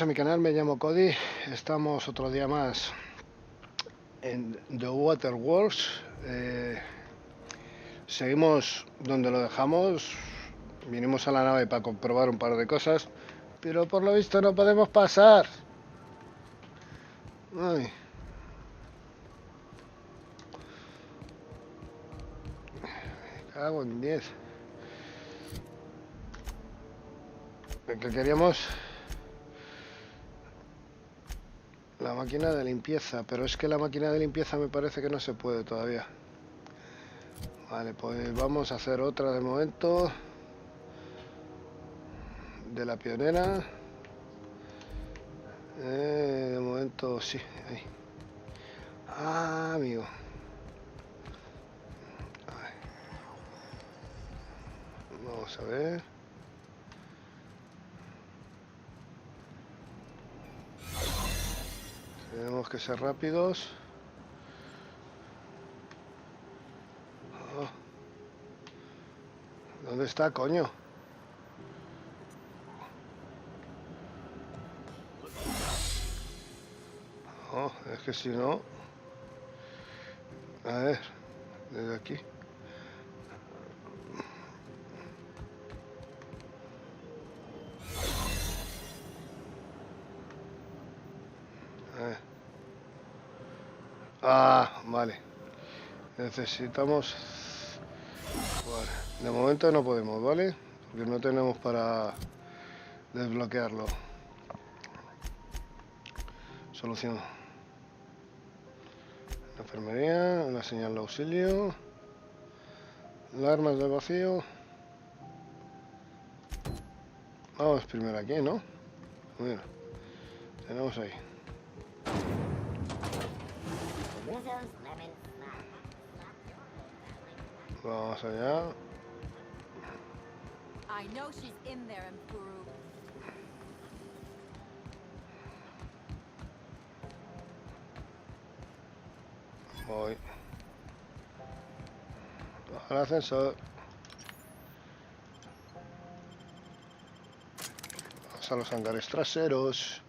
mi canal, me llamo Cody. Estamos otro día más en The Water Wars. Seguimos donde lo dejamos. Vinimos a la nave para comprobar un par de cosas, pero por lo visto no podemos pasar. Ay. Me cago en 10. El que queríamos... La máquina de limpieza, pero es que la máquina de limpieza me parece que no se puede todavía. Vale, pues vamos a hacer otra de momento. De la pionera. De momento sí, ahí. Ah, amigo. Vamos a ver. Tenemos que ser rápidos. Oh. ¿Dónde está, coño? Oh, es que si no... A ver, desde aquí. A ver. Ah, vale. Necesitamos... Vale. De momento no podemos, ¿vale? Porque no tenemos para desbloquearlo. Solución. La enfermería, la señal de auxilio, las armas del vacío. Vamos primero aquí, ¿no? Mira, tenemos ahí. Vamos allá. Voy al ascensor. Vamos a los hangares traseros.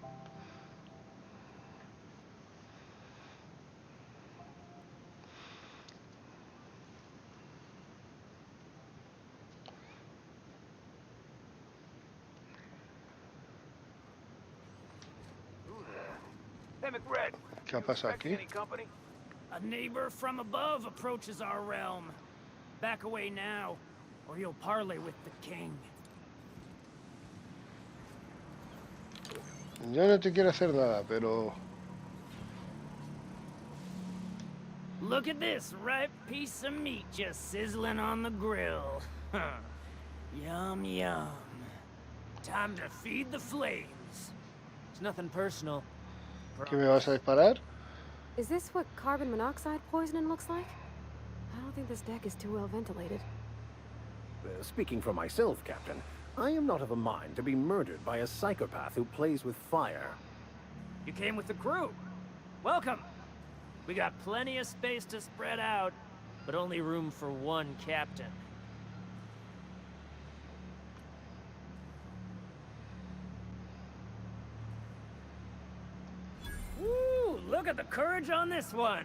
¿Qué pasa aquí? A neighbor from above approaches our realm. Back away now, or you'll parley with the king. Yo no te quiero hacer nada, pero... Look at this ripe piece of meat just sizzling on the grill. Yum, yum. Time to feed the flames. It's nothing personal. ¿Qué me vas a disparar? Is this what carbon monoxide poisoning looks like? I don't think this deck is too well ventilated. Speaking for myself, Captain, I am not of a mind to be murdered by a psychopath who plays with fire. You came with the crew. Welcome. We got plenty of space to spread out, but only room for one captain. Look at the courage on this one.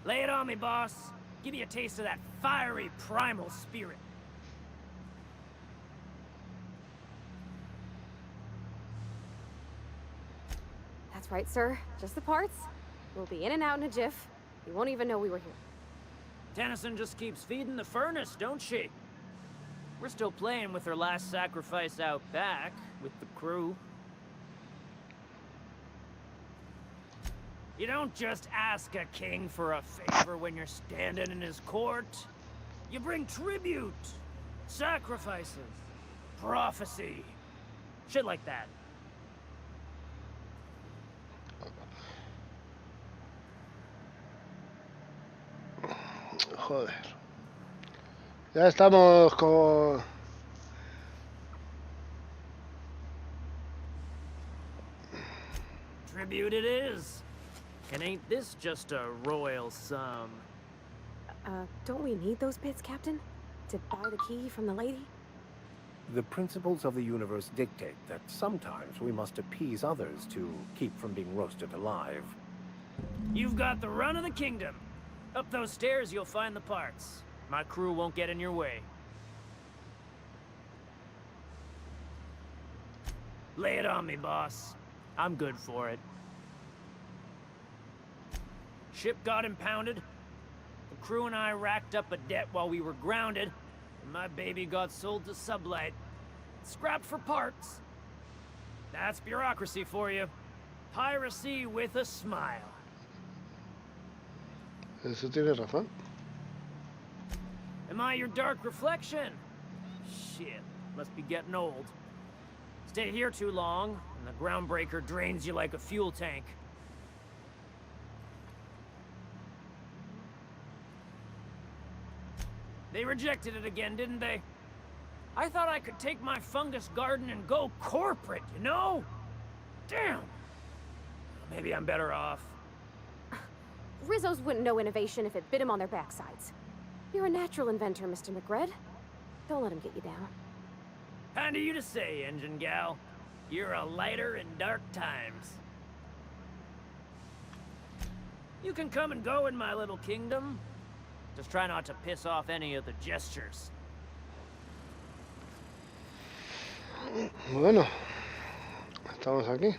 Lay it on me, boss. Give me a taste of that fiery primal spirit. That's right, sir. Just the parts. We'll be in and out in a jiff. You won't even know we were here. Tennyson just keeps feeding the furnace, don't she? We're still playing with her last sacrifice out back, with the crew. You don't just ask a king for a favor when you're standing in his court. You bring tribute, sacrifices, prophecy, shit like that. Joder. Ya estamos con... Tribute it is. And ain't this just a royal sum? Don't we need those bits, Captain? To buy the key from the lady? The principles of the universe dictate that sometimes we must appease others to keep from being roasted alive. You've got the run of the kingdom. Up those stairs, you'll find the parts. My crew won't get in your way. Lay it on me, boss. I'm good for it. Ship got impounded. The crew and I racked up a debt while we were grounded. And my baby got sold to Sublight. Scrapped for parts. That's bureaucracy for you. Piracy with a smile. Eso tiene razón. Am I your dark reflection? Shit, must be getting old. Stay here too long, and the groundbreaker drains you like a fuel tank. They rejected it again, didn't they? I thought I could take my fungus garden and go corporate, you know? Damn! Maybe I'm better off. Rizzos wouldn't know innovation if it bit him on their backsides. You're a natural inventor, Mr. McRed. Don't let him get you down. Kind of you to say, engine gal. You're a lighter in dark times. You can come and go in my little kingdom. Just try not to piss off any of the gestures. Bueno, estamos aquí.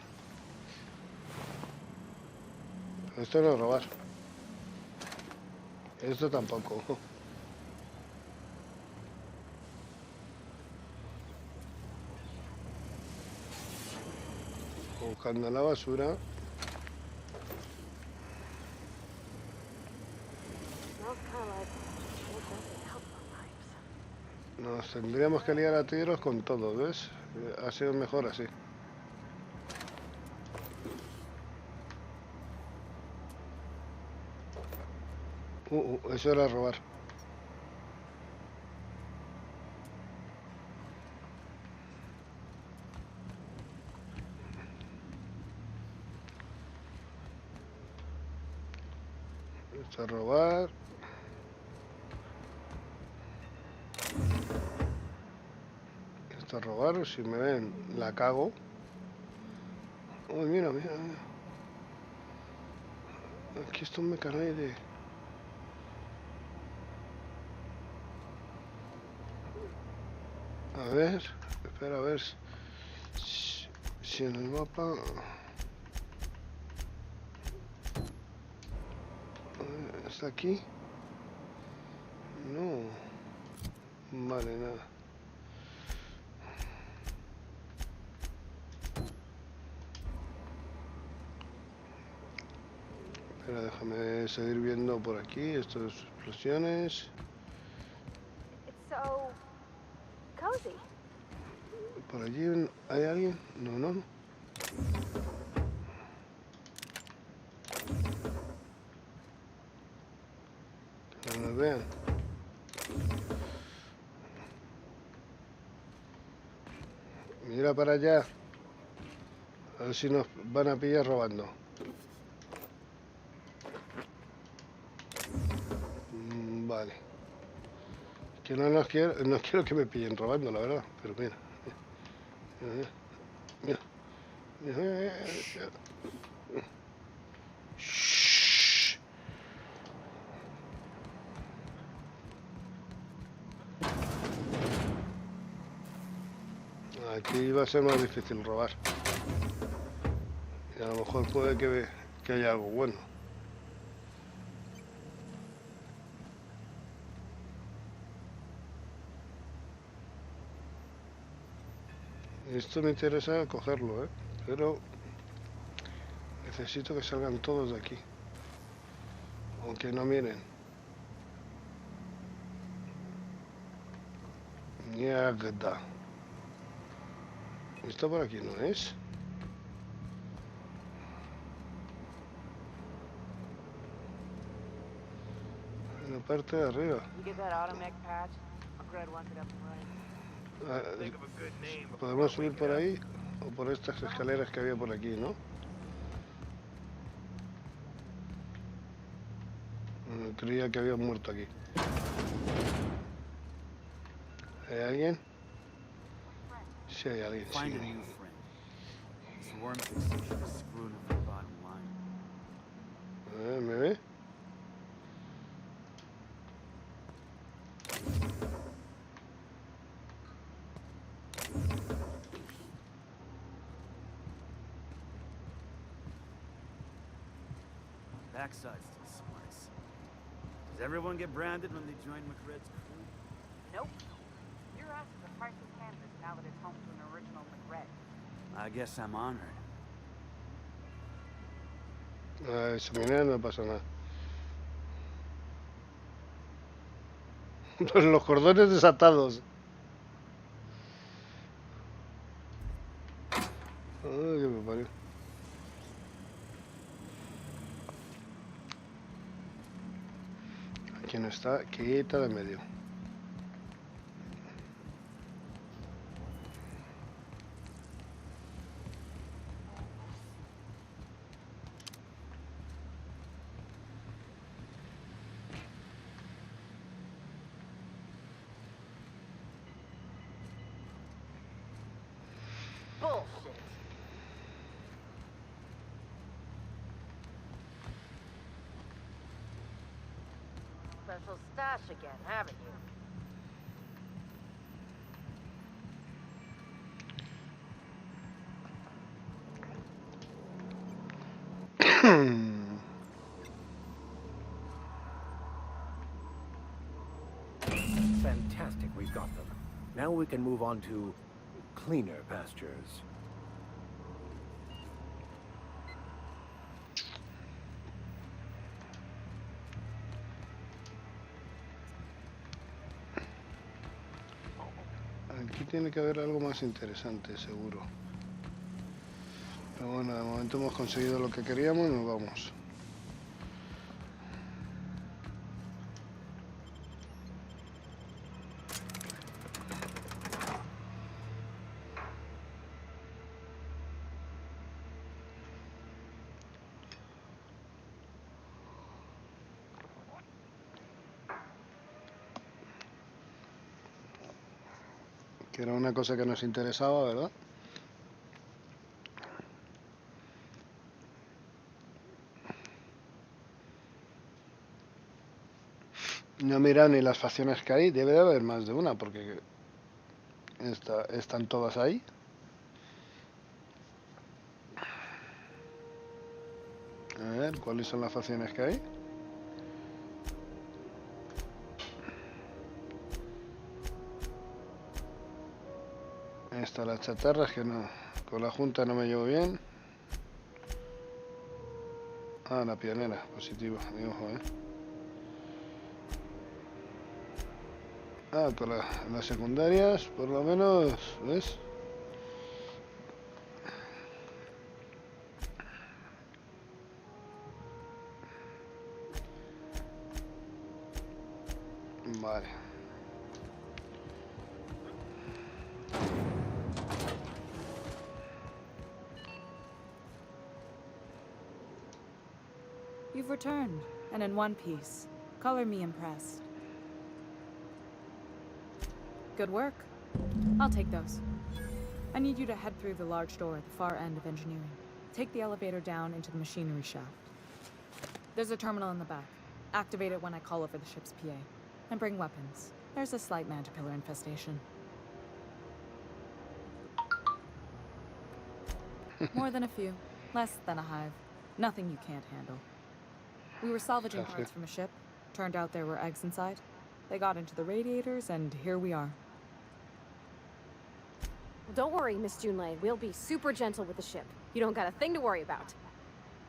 Esto no es robar. Esto tampoco. Buscando la basura. Nos tendríamos que liar a tiros con todo, ¿ves? Ha sido mejor así. Eso era robar. Esto es robar. Esto es robar, o si me ven, la cago. Uy, mira, mira, mira. Aquí está un mecanoide. A ver, espera a ver si en el mapa... ¿Está aquí? No. Vale, nada. Espera, déjame seguir viendo por aquí estas explosiones. So cozy. ¿Por allí hay alguien? No, no. Que no nos vean. Mira para allá. A ver si nos van a pillar robando. Vale. Que no quiero que me pillen robando, la verdad. Pero mira. Mira. Mira. Shh. Aquí va a ser más difícil robar. Y a lo mejor puede que haya algo bueno. Esto me interesa cogerlo, pero necesito que salgan todos de aquí. Aunque no miren. Mierda. Esto por aquí no es. En la parte de arriba. Podemos subir por ahí o por estas escaleras que había por aquí, ¿no? Creía que había muerto aquí. ¿Hay alguien? Si hay alguien, Find sí. a new friend. This warmth is just screwing up the bottom line. ¿Me ve? Backside's to the smarts. Does everyone get branded when they join McRed's crew? Nope. Your ass is a priceless canvas now that it's home to an original McRed. I guess I'm honored. Eso, mira, no pasa nada. Los cordones desatados. Ay, que me parió. Aquí no está, quita de medio. Bullshit. Special stash again, haven't you? Fantastic, we've got them. Now we can move on to cleaner pastures. Aquí tiene que haber algo más interesante, seguro. Pero bueno, de momento hemos conseguido lo que queríamos y nos vamos. Que era una cosa que nos interesaba, ¿verdad? No he mirado ni las facciones que hay, debe de haber más de una, porque están todas ahí. A ver, ¿cuáles son las facciones que hay? Esta, las chatarras, que no, con la junta no me llevo bien. Ah, la pionera, positivo, mi ojo, Ah, con las secundarias, por lo menos, ¿ves? Vale. You've returned, and in one piece. Color me impressed. Good work. I'll take those. I need you to head through the large door at the far end of engineering. Take the elevator down into the machinery shaft. There's a terminal in the back. Activate it when I call over the ship's PA. And bring weapons. There's a slight mantipillar infestation. More than a few. Less than a hive. Nothing you can't handle. We were salvaging parts from a ship. Turned out there were eggs inside. They got into the radiators, and here we are. Well, don't worry, Miss Junlei. We'll be super gentle with the ship. You don't got a thing to worry about.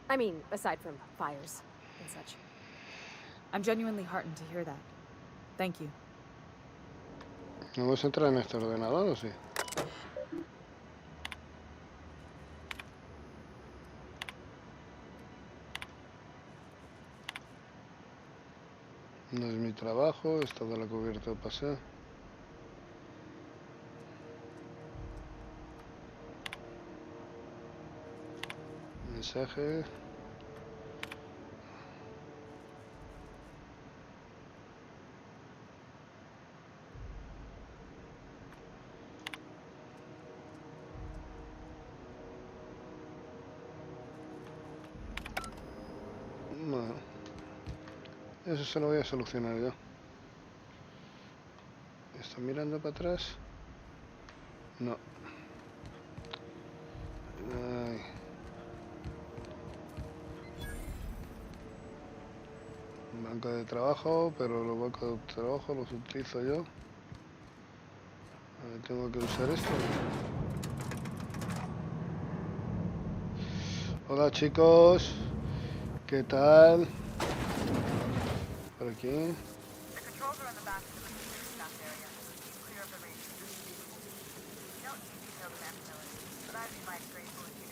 I mean, aside from fires and such. I'm genuinely heartened to hear that. Thank you. ¿Vamos a entrar en este ordenador o sí? No es mi trabajo, es toda la cubierta de paseo. Mensaje. Eso se lo voy a solucionar yo. ¿Está mirando para atrás? No. Ay. Banco de trabajo, pero los bancos de trabajo los utilizo yo. A ver, tengo que usar esto. Hola chicos, ¿qué tal? Por aquí. The controls are in the back of the machinery staff area. Clear of the range. You don't need detailed manability, but I'd be mighty grateful if you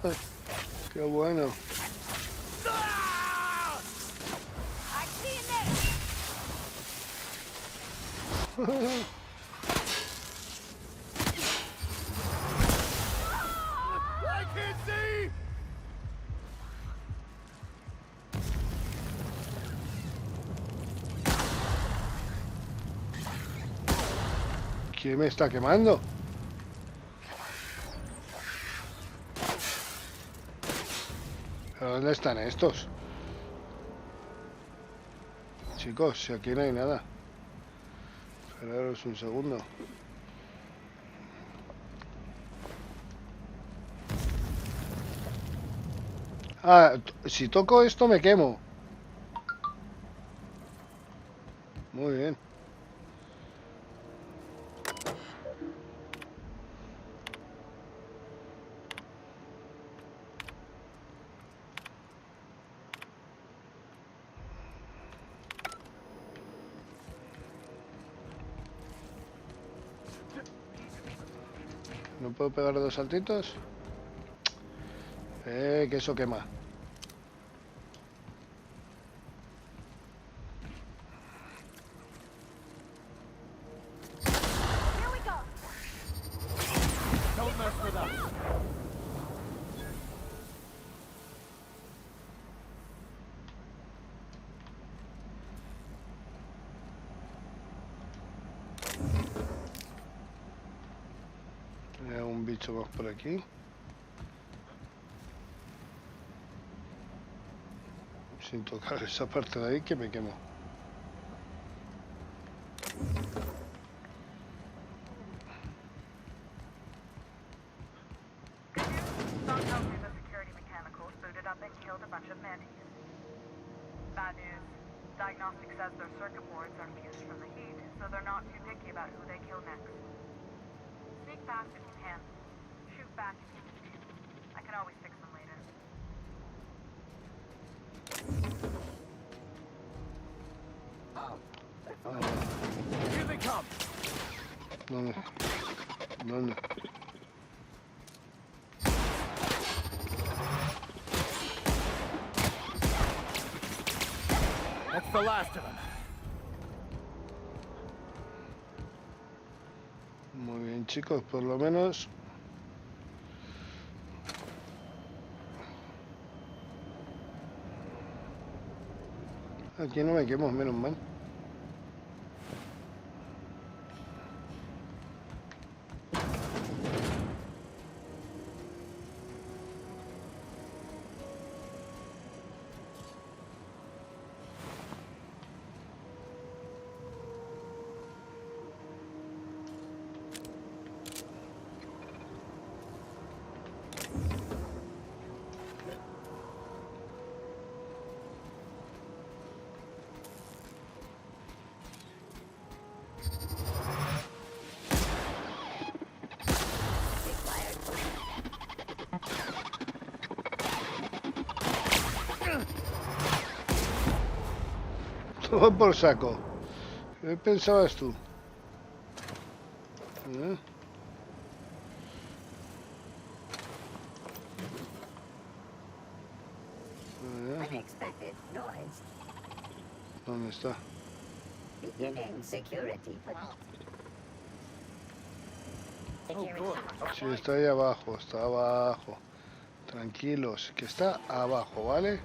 did. Qué bueno. I can't see! ¿Quién me está quemando? ¿Pero dónde están estos? Chicos, si aquí no hay nada. Esperaros un segundo. Ah, si toco esto me quemo. Muy bien. ¿No puedo pegar dos saltitos? Que eso quema. Here we go. Don't mess with us. Hay un bicho más por aquí. Sin tocar esa parte de ahí que me quemo. Some tells me the security mechanicals booted up and killed a bunch of mantis. Bad news. Diagnostic says their circuit boards are fused from the heat, so they're not too picky about who they kill next. Sneak past if you can. Shoot back if you can. I can always fix them later. Here they come! ¿Dónde? ¿Dónde? That's the last of them. Muy bien, chicos, por lo menos. Aquí no me quemo, menos mal. Todo por saco. ¿Qué pensabas tú? ¿Eh? Unexpected noise. ¿Dónde está? Beginning security patrol. Sí, está ahí abajo, está abajo. Tranquilos, que está abajo, ¿vale?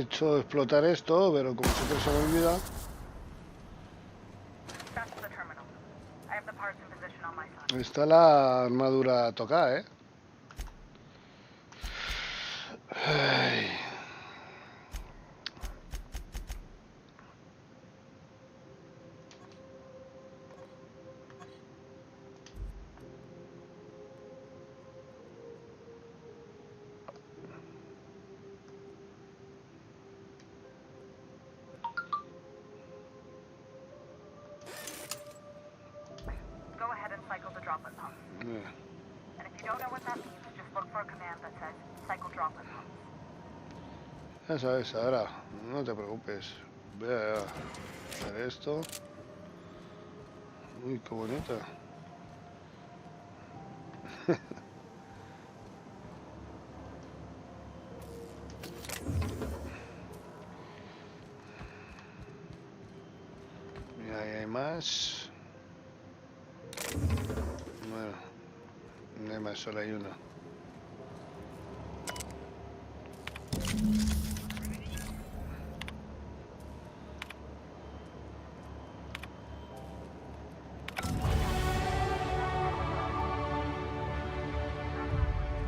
hecho explotar esto, pero como siempre se me olvida. That's the terminal. I have the parts in position on my side. Está la armadura tocada, ¿eh? Ay. Go ahead and cycle the droplet pump. And if you don't know what that means, just look for a command that says cycle droplet pump. Eso es, ahora, no te preocupes. Voy a hacer esto. Uy, qué bonita. Y ahí hay más. Bueno, no hay más, solo hay uno.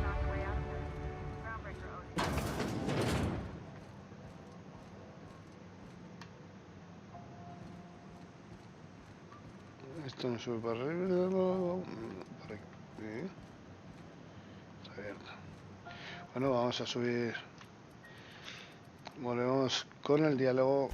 Not the way out of this. Groundbreaker owes you. Esto no sube para arriba. Para aquí. Está abierto. Bueno, vamos a subir. Volvemos con el diálogo.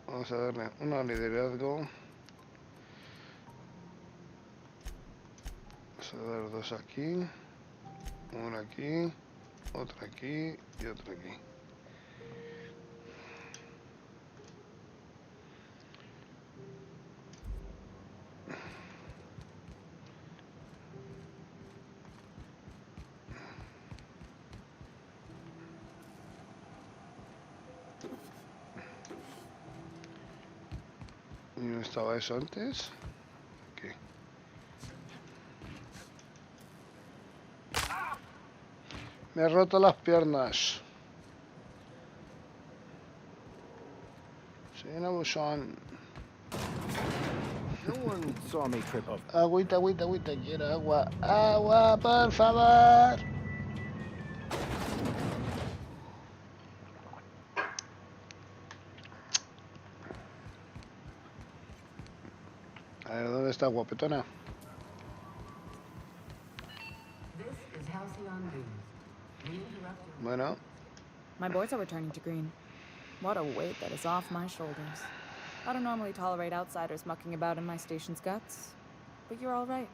Vamos a darle un liderazgo. Vamos a dar dos aquí. Uno aquí. Otro aquí y otro aquí. ¿Y no estaba eso antes? Aquí. Me he roto las piernas. Sin abusón. No one saw me trip up. Agüita, agüita, agüita. Quiero agua. Agua, por favor. A ver, ¿dónde está guapetona? This is Halcyon News. We interrupt your Bueno, My boys are returning to green. What a weight that is off my shoulders. I don't normally tolerate outsiders mucking about in my station's guts, but you're all right.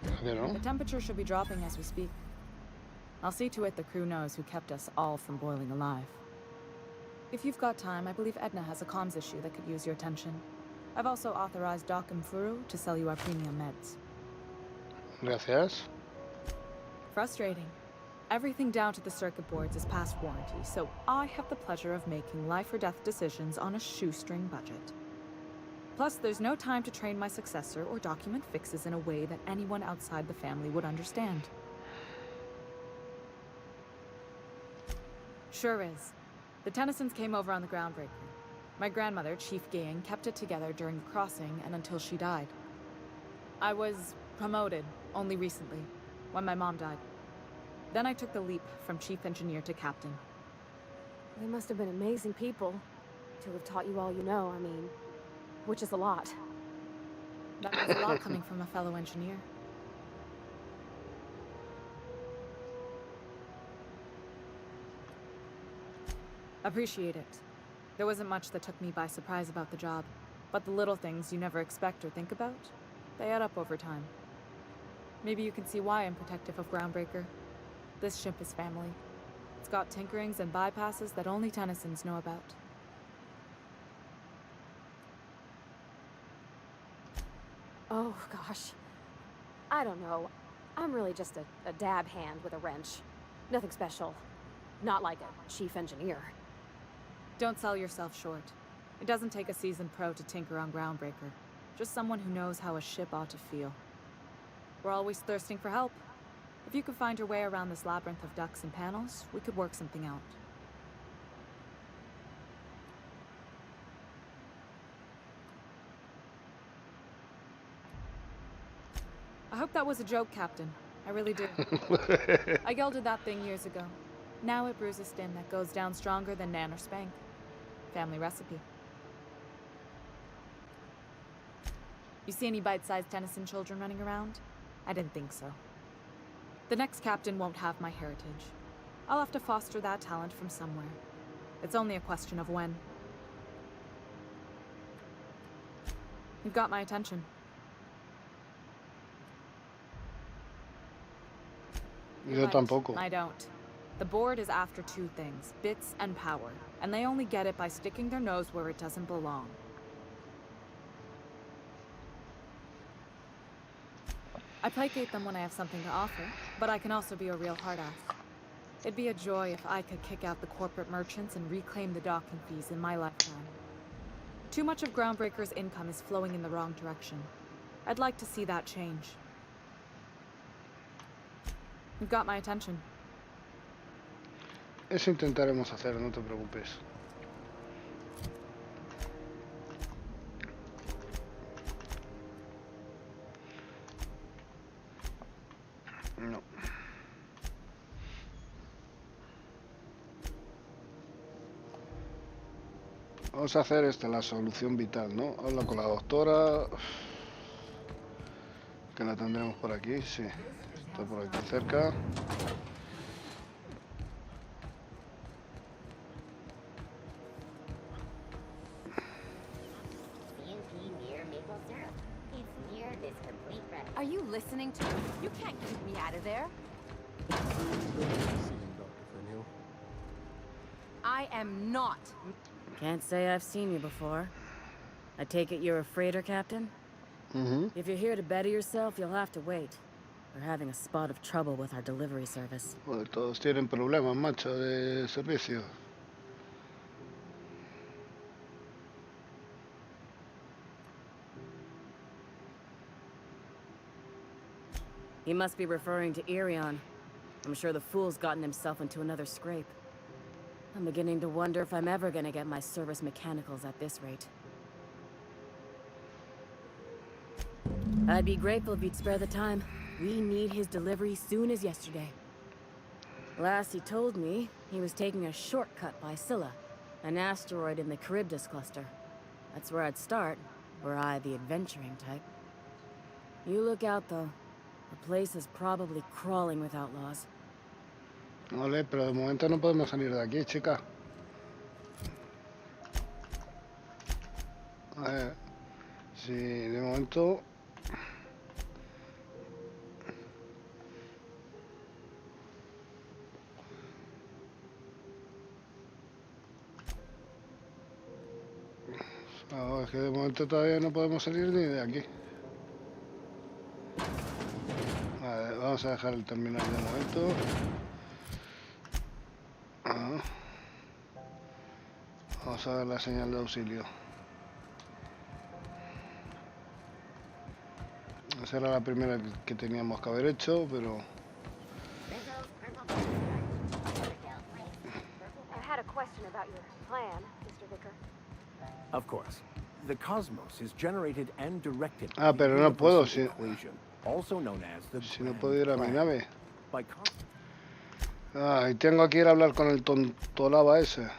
¿por qué no? The temperature should be dropping as we speak. I'll see to it the crew knows who kept us all from boiling alive. If you've got time, I believe Edna has a comms issue that could use your attention. I've also authorized Doc and Furu to sell you our premium meds. Gracias. Frustrating. Everything down to the circuit boards is past warranty, so I have the pleasure of making life or death decisions on a shoestring budget. Plus, there's no time to train my successor or document fixes in a way that anyone outside the family would understand. Sure is. The Tennysons came over on the groundbreaker. My grandmother, Chief Gayen, kept it together during the crossing and until she died. I was promoted only recently, when my mom died. Then I took the leap from chief engineer to captain. They must have been amazing people to have taught you all you know, I mean, which is a lot. That was a lot coming from a fellow engineer. Appreciate it. There wasn't much that took me by surprise about the job, but the little things you never expect or think about, they add up over time. Maybe you can see why I'm protective of Groundbreaker. This ship is family. It's got tinkerings and bypasses that only Tennysons know about. Oh, gosh. I don't know. I'm really just a dab hand with a wrench. Nothing special. Not like a chief engineer. Don't sell yourself short. It doesn't take a seasoned pro to tinker on Groundbreaker. Just someone who knows how a ship ought to feel. We're always thirsting for help. If you could find your way around this labyrinth of ducts and panels, we could work something out. I hope that was a joke, Captain. I really do. I gelded that thing years ago. Now it brews a skin that goes down stronger than Nan or Spank. Family recipe. You see any bite-sized Tennyson children running around? I didn't think so. The next captain won't have my heritage. I'll have to foster that talent from somewhere. It's only a question of when. You've got my attention. Yo tampoco. I don't. The board is after two things, bits and power, and they only get it by sticking their nose where it doesn't belong. I placate them when I have something to offer, but I can also be a real hard-ass. It'd be a joy if I could kick out the corporate merchants and reclaim the docking fees in my lifetime. Too much of Groundbreaker's income is flowing in the wrong direction. I'd like to see that change. You've got my attention. Eso intentaremos hacer, no te preocupes. No. Vamos a hacer la solución vital, ¿no? Habla con la doctora. Que la tendremos por aquí, sí. Está por aquí cerca. Are you listening to me? You can't keep me out of there. I am not. Can't say I've seen you before. I take it you're a freighter captain? If you're here to better yourself, you'll have to wait. We're having a spot of trouble with our delivery service. Bueno, todos tienen problemas, macho, de servicio. He must be referring to Irion. I'm sure the fool's gotten himself into another scrape. I'm beginning to wonder if I'm ever gonna get my service mechanicals at this rate. I'd be grateful if you'd spare the time. We need his delivery soon as yesterday. Last he told me, he was taking a shortcut by Scylla, an asteroid in the Charybdis cluster. That's where I'd start, were I the adventuring type. You look out, though. The place is probably crawling with outlaws. Vale, pero de momento no podemos salir de aquí, chica. A ver, si de momento... No, es que de momento todavía no podemos salir ni de aquí. Vale, vamos a dejar el terminal de momento. Vamos a ver la señal de auxilio. Esa era la primera que teníamos que haber hecho, pero... I had a question about your plan, Mr. Vicker. Of course. The cosmos is generated and directed Ah, pero no puedo, si also known as the si no puedo ir a mi nave. By Ah, y tengo que ir a hablar con el tontolaba ese.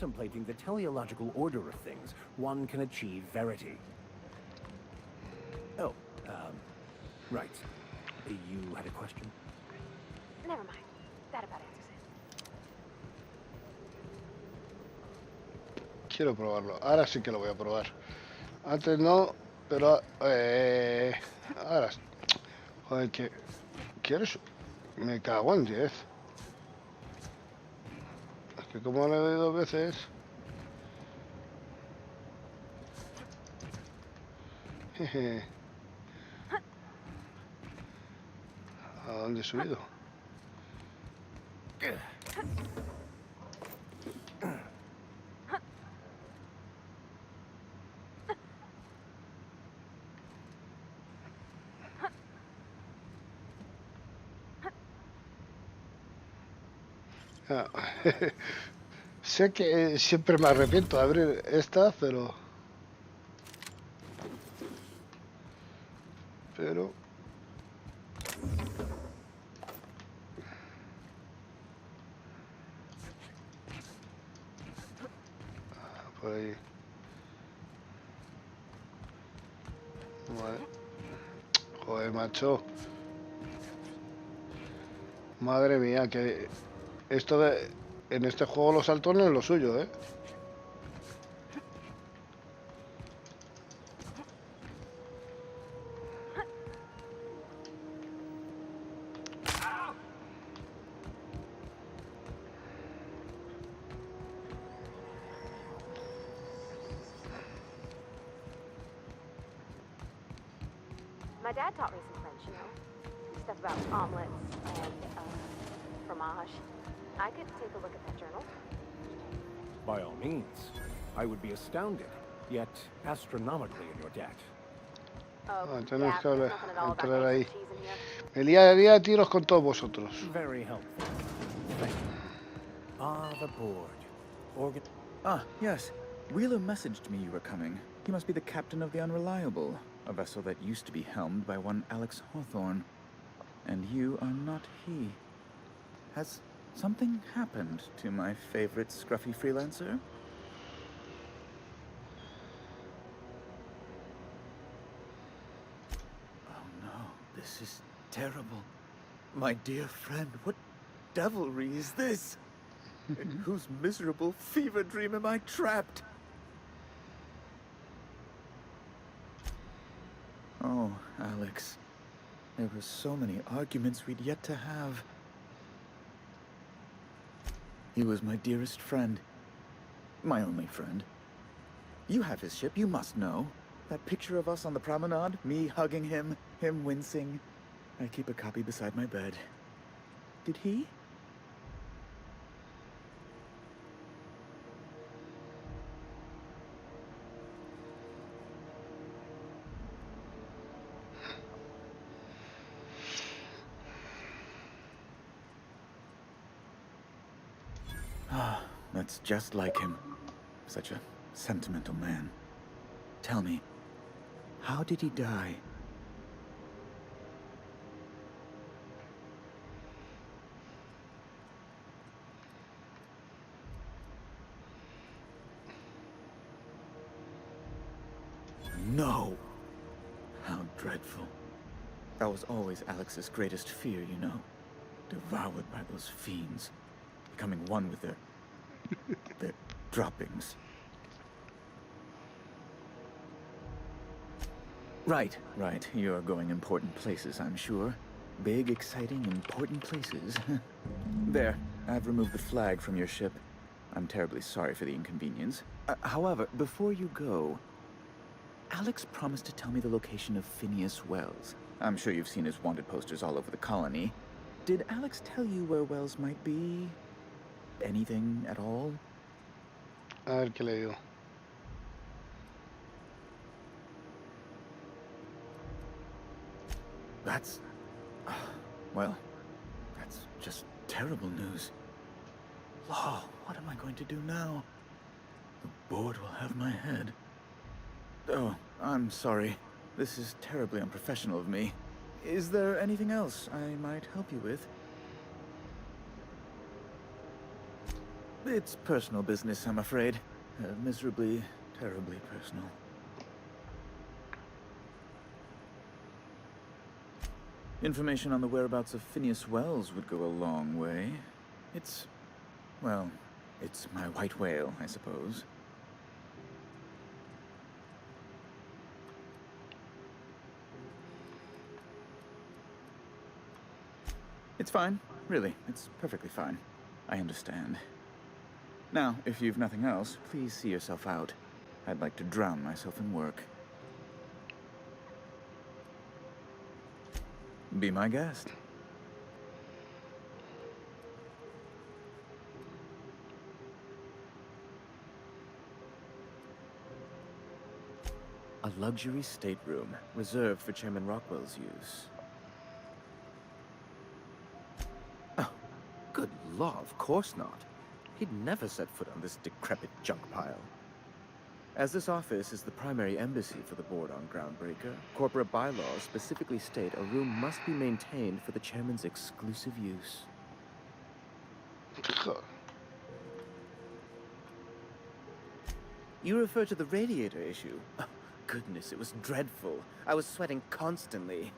contemplating the teleological order of things, one can achieve verity. Oh, right. You had a question? Never mind. That about answers it. Quiero probarlo. Ahora sí que lo voy a probar. Antes no, pero... ahora... Joder, que... ¿Quieres? Me cago en 10. Es que como le doy 2 veces... Jeje. ¿A dónde he subido? Ah, sé que siempre me arrepiento de abrir esta, pero por ahí. Vale. Joder, macho. Madre mía, que esto de en este juego los saltos no es lo suyo, ¿eh? My dad taught me some French, you know. Stuff about omelets and fromage. I could take a look at that journal. By all means. I would be astounded, yet astronomically in your debt. Oh, tenemos yeah, que there's nothing at all about entrar ahí. cheese in here. Me liaría a tiros con todos vosotros. Very helpful. Thank you. Ah, the board. Ah, yes. Wheeler messaged me you were coming. He must be the captain of the Unreliable, a vessel that used to be helmed by one Alex Hawthorne. And you are not he. Has something happened to my favorite scruffy freelancer? Oh no, this is terrible. My dear friend, what devilry is this? In whose miserable fever dream am I trapped? Oh, Alex. There were so many arguments we'd yet to have. He was my dearest friend. My only friend. You have his ship, you must know. That picture of us on the promenade, me hugging him, him wincing. I keep a copy beside my bed. Did he? Ah, that's just like him. Such a sentimental man. Tell me, how did he die? No! How dreadful. That was always Alex's greatest fear, you know. Devoured by those fiends. Becoming one with their droppings. Right. You're going important places, I'm sure. Big, exciting, important places. There, I've removed the flag from your ship. I'm terribly sorry for the inconvenience. However, before you go, Alex promised to tell me the location of Phineas Wells. I'm sure you've seen his wanted posters all over the colony. Did Alex tell you where Wells might be? Anything at all? A ver qué le digo. That's... well, that's just terrible news. Law, what am I going to do now? The board will have my head. Oh, I'm sorry. This is terribly unprofessional of me. Is there anything else I might help you with? It's personal business, I'm afraid. Miserably, terribly personal. Information on the whereabouts of Phineas Wells would go a long way. It's... well, it's my white whale, I suppose. It's fine. Really, it's perfectly fine. I understand. Now, if you've nothing else, please see yourself out. I'd like to drown myself in work. Be my guest. A luxury stateroom reserved for Chairman Rockwell's use. Oh, good law, of course not. He'd never set foot on this decrepit junk pile. As this office is the primary embassy for the board on Groundbreaker, corporate bylaws specifically state a room must be maintained for the chairman's exclusive use. You refer to the radiator issue? Oh, goodness, it was dreadful. I was sweating constantly.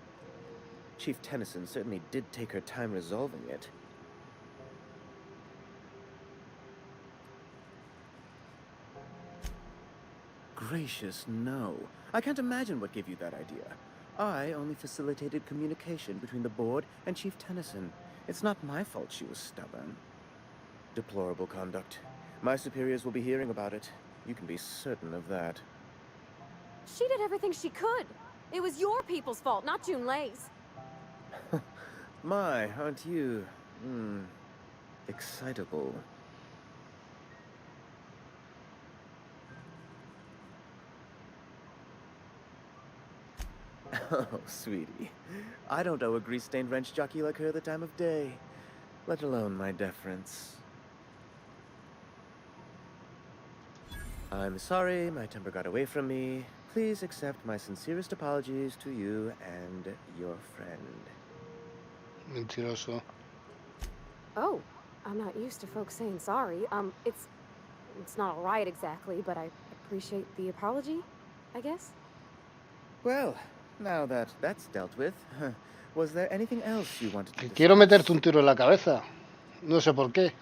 Chief Tennyson certainly did take her time resolving it. Gracious, no. I can't imagine what gave you that idea. I only facilitated communication between the board and Chief Tennyson. It's not my fault she was stubborn. Deplorable conduct. My superiors will be hearing about it. You can be certain of that. She did everything she could. It was your people's fault, not June Lay's. My, aren't you, excitable. Oh, sweetie. I don't owe a grease-stained wrench jockey like her the time of day, let alone my deference. I'm sorry, my temper got away from me. Please accept my sincerest apologies to you and your friend. Mentiroso. Oh, I'm not used to folks saying sorry. It's not all right exactly, but I appreciate the apology, I guess. Well, now that that's dealt with, was there anything else you wanted to discuss? Quiero meterte un tiro en la cabeza. No sé por qué.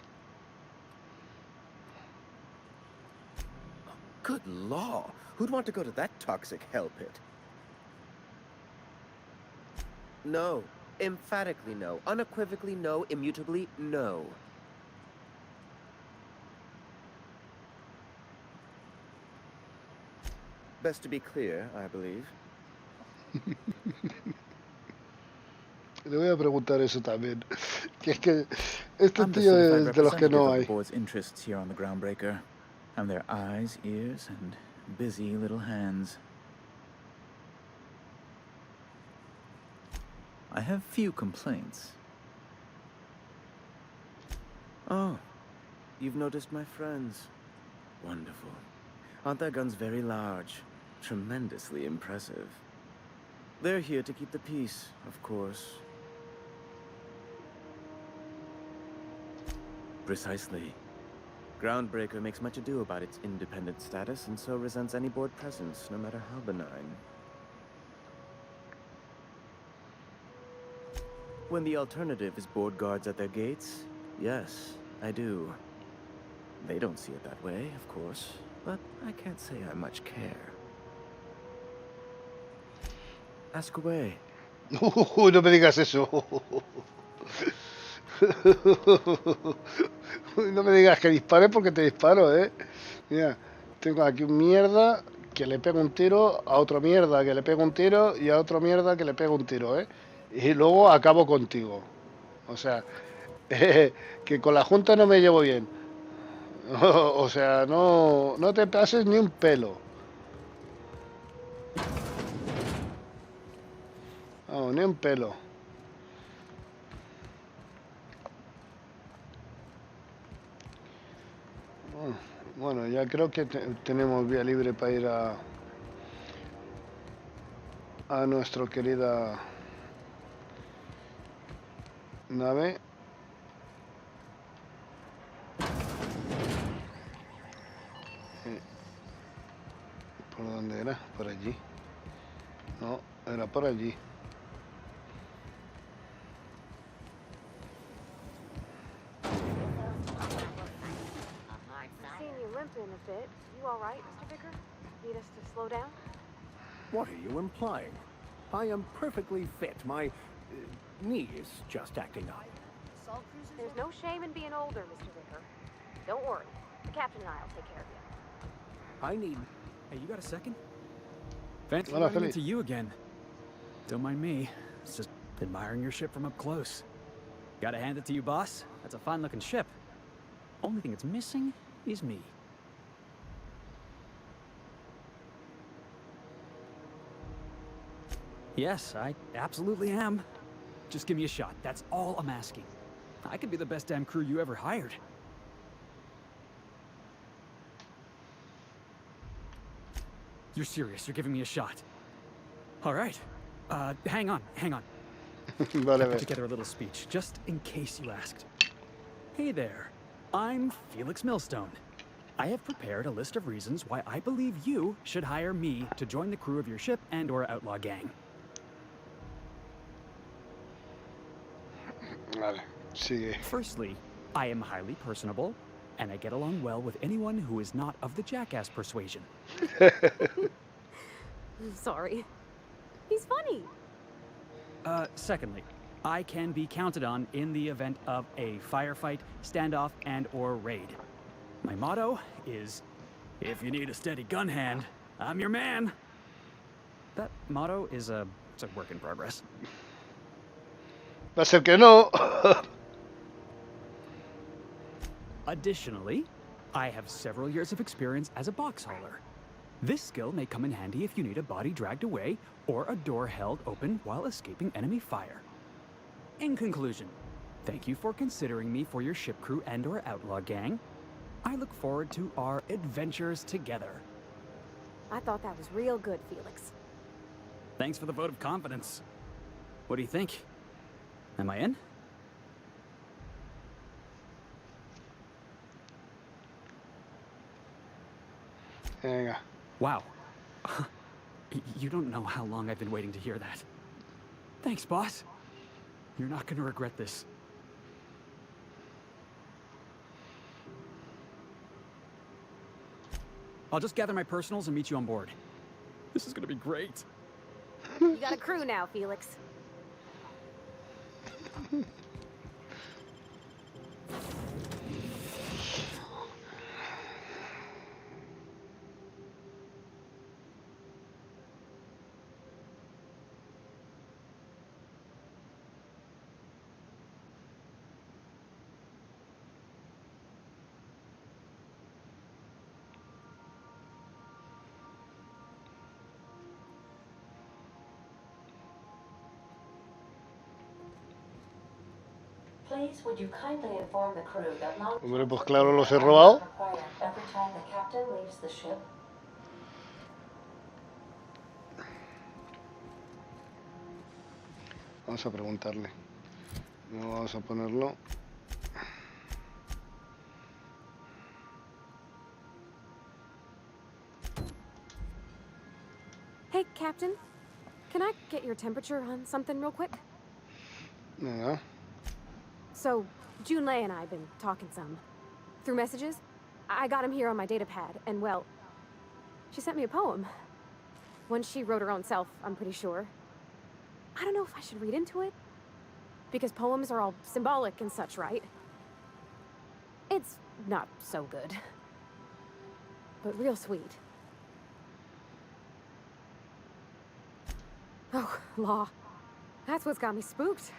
Good law. Who'd want to go to that toxic hell pit? No. Emphatically no. Unequivocally no. Immutably no. Best to be clear, I believe. Le voy a preguntar eso también. Que es que este tío es de los que no hay. The board's interests here on the Groundbreaker. I'm their eyes, ears, and busy little hands. I have few complaints. Oh, you've noticed my friends. Wonderful. Aren't their guns very large? Tremendously impressive. They're here to keep the peace, of course. Precisely. Groundbreaker makes much ado about its independent status and so resents any board presence, no matter how benign. When the alternative is board guards at their gates, yes, I do. They don't see it that way, of course, but I can't say I much care. Ask away. No me digas eso. No me digas que dispare porque te disparo, Mira, tengo aquí un mierda que le pega un tiro, a otro mierda que le pega un tiro y a otro mierda que le pega un tiro, Y luego acabo contigo. O sea, que con la Junta no me llevo bien. O sea, no te pases ni un pelo. No, ni un pelo. Bueno, ya creo que tenemos vía libre para ir a nuestra querida nave. ¿Por dónde era? Por allí. No, era por allí. In a bit. You all right, Mr. Vicker? Need us to slow down? What are you implying? I am perfectly fit. My knee is just acting up. There's no shame in being older, Mr. Vicker. Don't worry. The captain and I will take care of you. I need... Hey, you got a second? Fancy running into you again. Don't mind me. It's just admiring your ship from up close. Gotta hand it to you, boss. That's a fine-looking ship. Only thing it's missing is me. Yes, I absolutely am. Just give me a shot. That's all I'm asking. I could be the best damn crew you ever hired. You're serious? You're giving me a shot? All right. Hang on. Vale, I vale. put together a little speech, just in case you asked. Hey there. I'm Felix Millstone. I have prepared a list of reasons why I believe you should hire me to join the crew of your ship and/or outlaw gang. Vale, sigue. Firstly, I am highly personable, and I get along well with anyone who is not of the jackass persuasion. I'm sorry. He's funny. Secondly, I can be counted on in the event of a firefight, standoff, and/or raid. My motto is, if you need a steady gun hand, I'm your man. That motto is it's a work in progress. Va a ser que no. Additionally, I have several years of experience as a box hauler. This skill may come in handy if you need a body dragged away or a door held open while escaping enemy fire. In conclusion, thank you for considering me for your ship crew and/or outlaw gang. I look forward to our adventures together. I thought that was real good, Felix. Thanks for the vote of confidence. What do you think? Am I in? Venga. Wow. You don't know how long I've been waiting to hear that. Thanks, boss. You're not gonna regret this. I'll just gather my personals and meet you on board. This is gonna be great. You got a crew now, Felix. Please, would you kindly inform the crew that long Hombre, pues claro, los he robado. required every time the captain leaves the ship? Vamos a preguntarle. No vamos a ponerlo. Hey, Captain. Can I get your temperature on something real quick? Venga. So, Junlei and I have been talking some. Through messages. I got him here on my data pad, and well, she sent me a poem. One she wrote her own self, I'm pretty sure. I don't know if I should read into it. Because poems are all symbolic and such, right? It's not so good. But real sweet. Oh, law. That's what's got me spooked.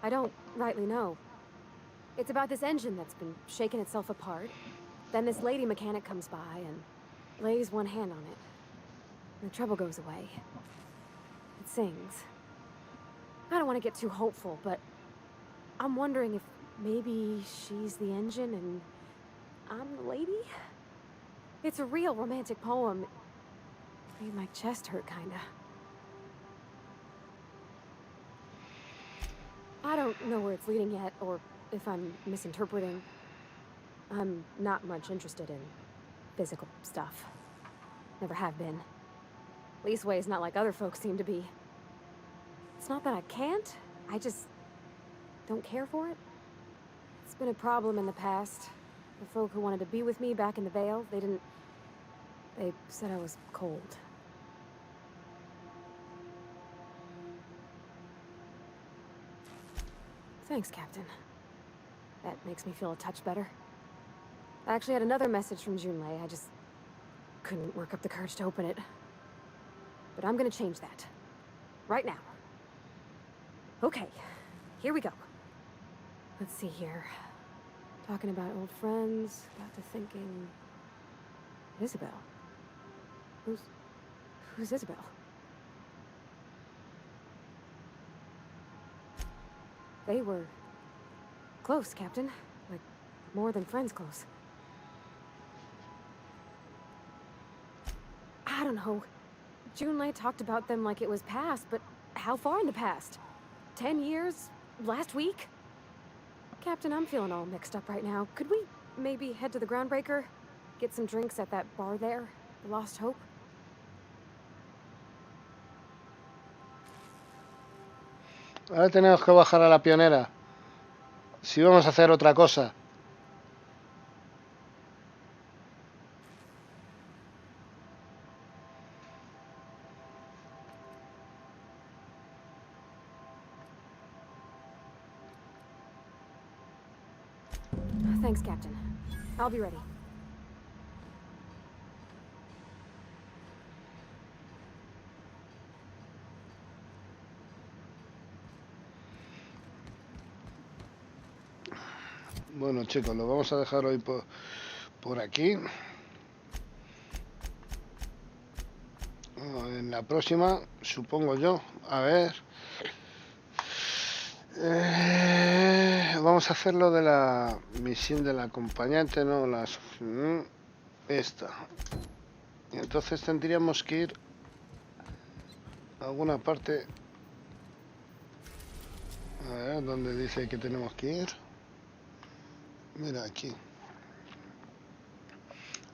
I don't rightly know. It's about this engine that's been shaking itself apart. Then this lady mechanic comes by and lays one hand on it. And the trouble goes away. It sings. I don't want to get too hopeful, but I'm wondering if maybe she's the engine and I'm the lady? It's a real romantic poem. It made my chest hurt, kinda. I don't know where it's leading yet, or if I'm misinterpreting. I'm not much interested in physical stuff. Never have been. Leastways not like other folks seem to be. It's not that I can't, I just don't care for it. It's been a problem in the past. The folk who wanted to be with me back in the Vale, they said I was cold. Thanks, Captain. That makes me feel a touch better. I actually had another message from Junlei. I just couldn't work up the courage to open it. But I'm gonna change that. Right now. Okay, here we go. Let's see here. Talking about old friends, got to thinking... Isabel? Who's Isabel? They were close, Captain. Like, more than friends close. I don't know. Junlei talked about them like it was past, but how far in the past? 10 years? Last week? Captain, I'm feeling all mixed up right now. Could we maybe head to the Groundbreaker? Get some drinks at that bar there? The Lost Hope? Ahora tenemos que bajar a la pionera. Si vamos a hacer otra cosa. Thanks, Captain. I'll be ready. Bueno, chicos, lo vamos a dejar hoy por aquí. En la próxima, supongo yo. A ver. Vamos a hacer lo de la misión del acompañante, no esta. Y entonces tendríamos que ir a alguna parte. A ver, ¿dónde dice que tenemos que ir? Mira, aquí.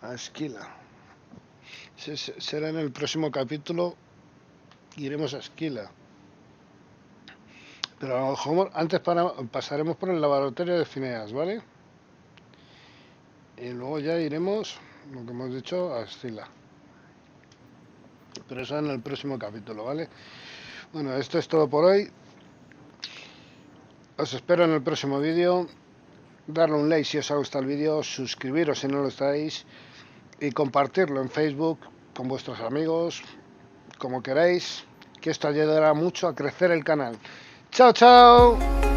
A Esquila. Será en el próximo capítulo. Iremos a Esquila. Pero a lo mejor antes pasaremos por el laboratorio de Phineas, ¿vale? Y luego ya iremos, lo que hemos dicho, a Esquila. Pero eso en el próximo capítulo, ¿vale? Bueno, esto es todo por hoy. Os espero en el próximo vídeo. Darle un like si os ha gustado el vídeo, suscribiros si no lo estáis y compartirlo en Facebook con vuestros amigos, como queráis, que esto ayudará mucho a crecer el canal. ¡Chao, chao!